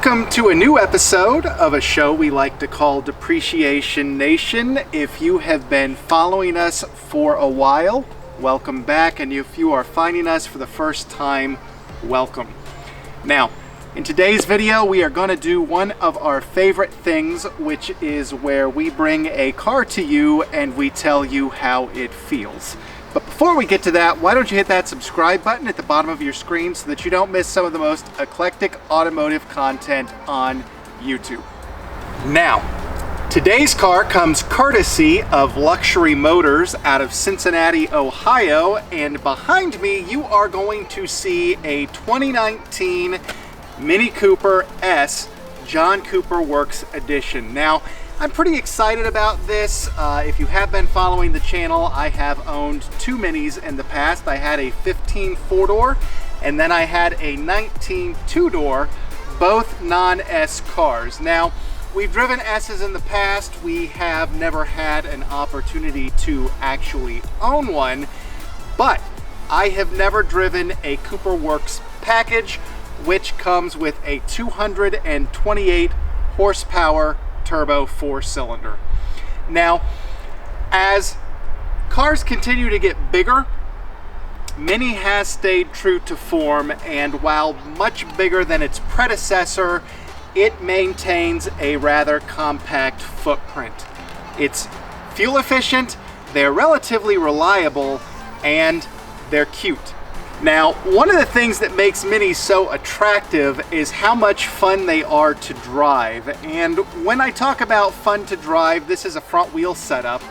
Welcome to a new episode of a show we like to call Depreciation Nation. If you have been following us for a while, welcome back, and if you are finding us for the first time, welcome. Now, in today's video, we are going to do one of our favorite things, which is where we bring a car to you and we tell you how it feels. But before we get to that, why don't you hit that subscribe button at the bottom of your screen so that you don't miss some of the most eclectic automotive content on YouTube. Now, today's car comes courtesy of Luxury Motors out of Cincinnati, Ohio, and behind me you are going to see a 2019 Mini Cooper S John Cooper Works Edition. Now, I'm pretty excited about this. If you have been following the channel, I have owned two Minis in the past. I had a 15 four-door, and then I had a 19 two-door, both non-S cars. Now, we've driven S's in the past. We have never had an opportunity to actually own one, but I have never driven a Cooper Works package, which comes with a 228 horsepower turbo four-cylinder. Now, as cars continue to get bigger, Mini has stayed true to form, and while much bigger than its predecessor, it maintains a rather compact footprint. It's fuel efficient, they're relatively reliable, and they're cute. Now, one of the things that makes Minis so attractive is how much fun they are to drive. And when I talk about fun to drive, this is a front wheel setup.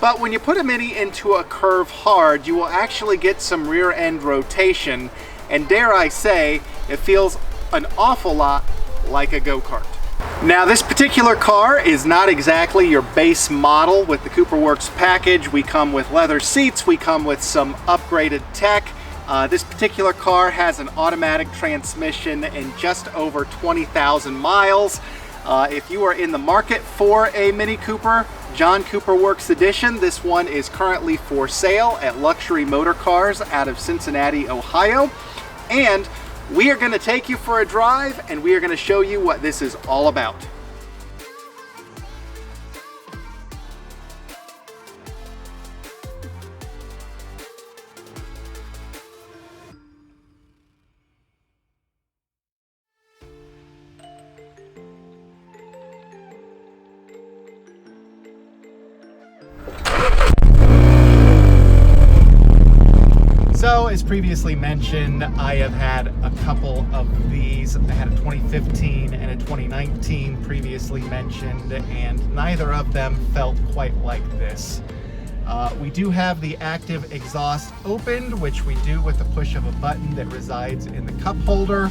But when you put a Mini into a curve hard, you will actually get some rear end rotation. And dare I say, it feels an awful lot like a go-kart. Now, this particular car is not exactly your base model with the Cooper Works package. We come with leather seats, we come with some upgraded tech. This particular car has an automatic transmission and just over 20,000 miles. If you are in the market for a Mini Cooper John Cooper Works Edition, this one is currently for sale at Luxury Motor Cars out of Cincinnati, Ohio. And we are going to take you for a drive, and we are going to show you what this is all about. So, as previously mentioned, I have had a couple of these. I had a 2015 and a 2019 previously mentioned, and neither of them felt quite like this. We do have the active exhaust opened, which we do with the push of a button that resides in the cup holder,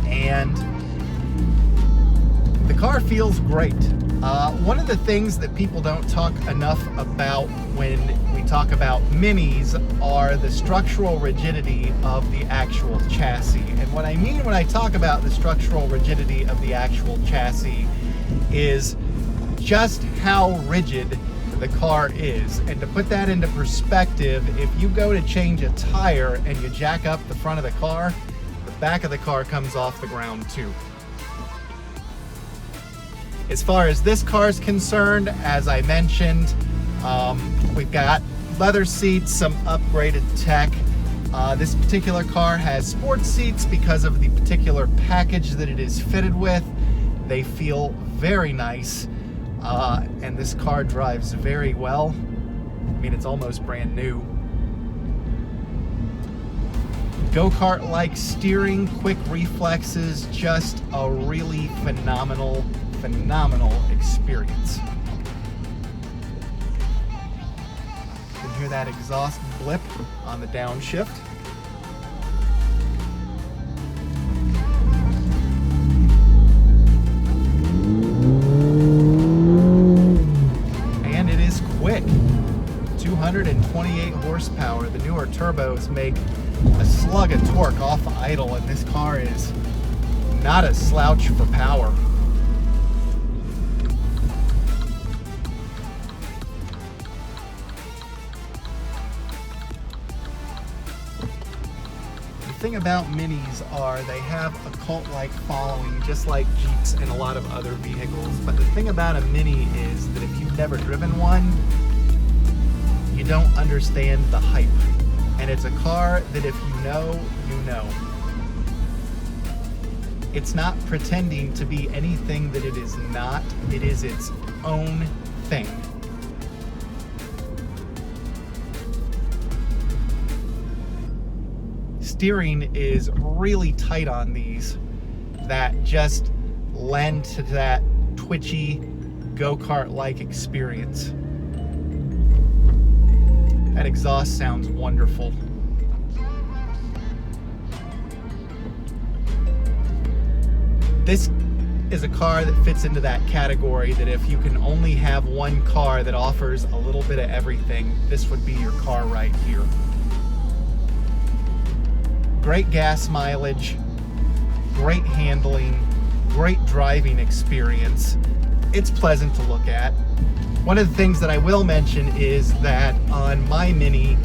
and the car feels great. One of the things that people don't talk enough about when we talk about Minis are the structural rigidity of the actual chassis. And what I mean when I talk about the structural rigidity of the actual chassis is just how rigid the car is. And to put that into perspective, if you go to change a tire and you jack up the front of the car, the back of the car comes off the ground too. As far as this car is concerned, as I mentioned, we've got leather seats, some upgraded tech. This particular car has sports seats because of the particular package that it is fitted with. They feel very nice, and this car drives very well. I mean, it's almost brand new. Go-kart-like steering, quick reflexes, just a really phenomenal experience. You can hear that exhaust blip on the downshift. And it is quick. 228 horsepower. The newer turbos make a slug of torque off idle, and this car is not a slouch for power. thing about Minis are they have a cult-like following, just like Jeeps and a lot of other vehicles. But the thing about a Mini is that if you've never driven one, you don't understand the hype. And it's a car that if you know, you know. It's not pretending to be anything that it is not. It is its own thing. Steering is really tight on these that just lend to that twitchy go-kart-like experience. That exhaust sounds wonderful. This is a car that fits into that category that if you can only have one car that offers a little bit of everything, this would be your car right here. Great gas mileage, great handling, great driving experience. It's pleasant to look at. One of the things that I will mention is that on my Mini,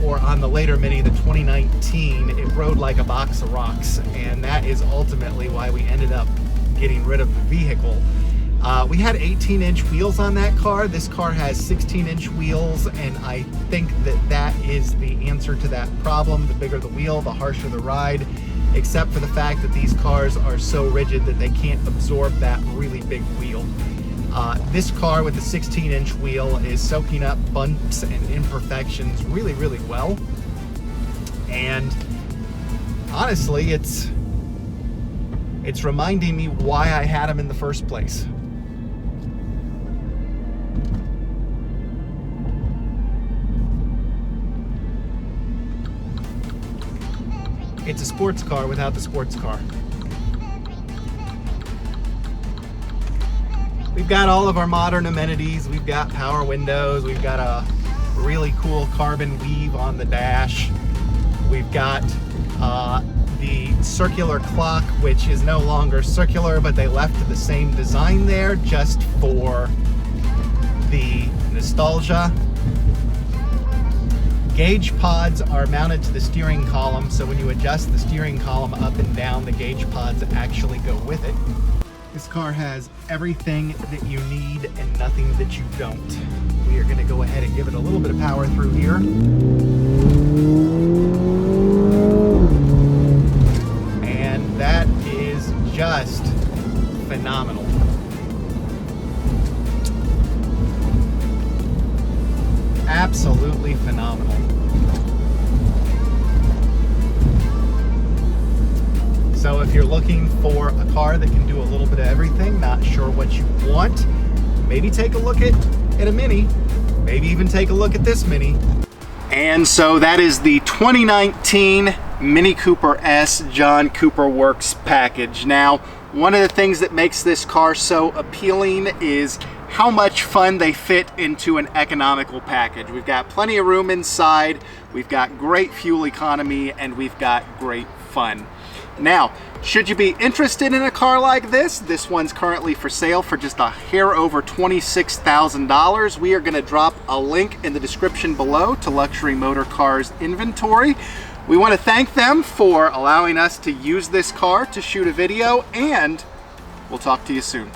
or on the later Mini, the 2019, it rode like a box of rocks, and that is ultimately why we ended up getting rid of the vehicle. We had 18-inch wheels on that car. This car has 16-inch wheels, and I think that that is the answer to that problem. The bigger the wheel, the harsher the ride, except for the fact that these cars are so rigid that they can't absorb that really big wheel. This car with the 16-inch wheel is soaking up bumps and imperfections really, really well. And honestly, it's reminding me why I had them in the first place. It's a sports car without the sports car. We've got all of our modern amenities. We've got power windows. We've got a really cool carbon weave on the dash. We've got the circular clock, which is no longer circular, but they left the same design there just for the nostalgia. Gauge pods are mounted to the steering column, so when you adjust the steering column up and down, the gauge pods actually go with it. This car has everything that you need and nothing that you don't. We are going to go ahead and give it a little bit of power through here. And that is just phenomenal. Absolutely phenomenal. So if you're looking for a car that can do a little bit of everything, not sure what you want, maybe take a look at a Mini, maybe even take a look at this Mini. And so that is the 2019 Mini Cooper S John Cooper Works package. Now, one of the things that makes this car so appealing is how much fun they fit into an economical package. We've got plenty of room inside, we've got great fuel economy, and we've got great fun. Now, should you be interested in a car like this, this one's currently for sale for just a hair over $26,000. We are going to drop a link in the description below to Luxury Motor Cars inventory. We want to thank them for allowing us to use this car to shoot a video, and we'll talk to you soon.